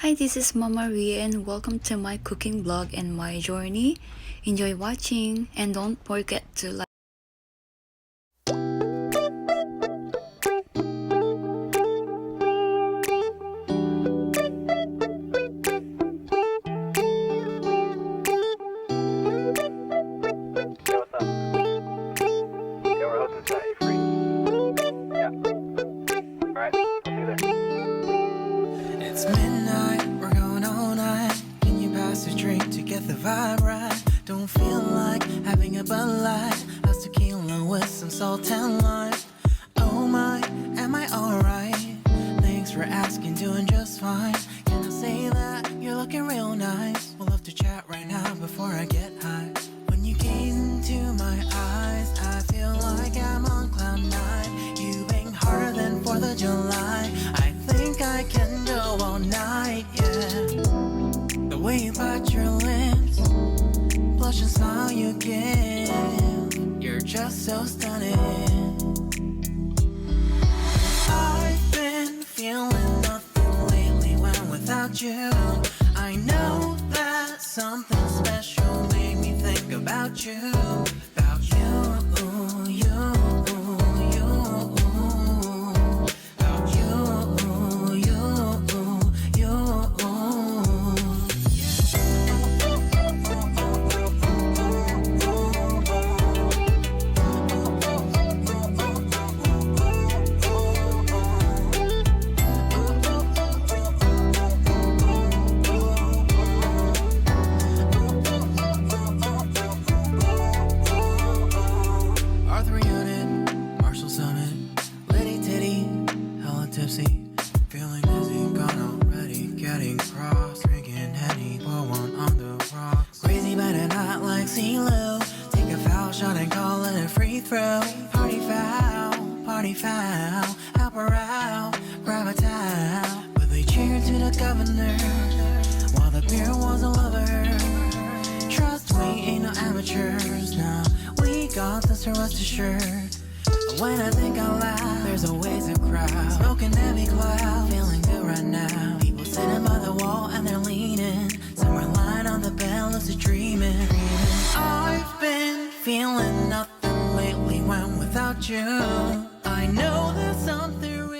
Hi, this is Mama Ria and welcome to my cooking blog and my journey. Enjoy watching and don't forget to like. It's midnight, we're going all night. Can you pass a drink to get the vibe right? Don't feel like having a Bud Light. How's tequila with some salt and lime? Oh my, am I alright? Thanks for asking, doing just fine. Can I say that you're looking real nice? We'll love to chat right now before I get high. When you gaze into my eyes, I feel like I'm on cloud nine. You bang harder than 4th of July. I think I can go all night, yeah. The way you bite your lips, blush and smile you give, you're just so stunning. I've been feeling nothing lately when without you. I know that something special made me think about you. About you, you. Feeling dizzy, gone already, getting cross, drinking Henny, pour one on the rocks. Crazy but not like CeeLo. Take a foul shot and call it a free throw. Party foul, help her out, grab a towel. But they cheered to the governor, while the beer was a lover. Trust we ain't no amateurs, now we got this, so rest assured. When I think out loud, there's always a crowd. Smoking heavy cloud, feeling good right now. People sitting by the wall and they're leaning. Somewhere lying on the bed, lucid dreaming. I've been feeling nothing lately when without you. I know there's something real.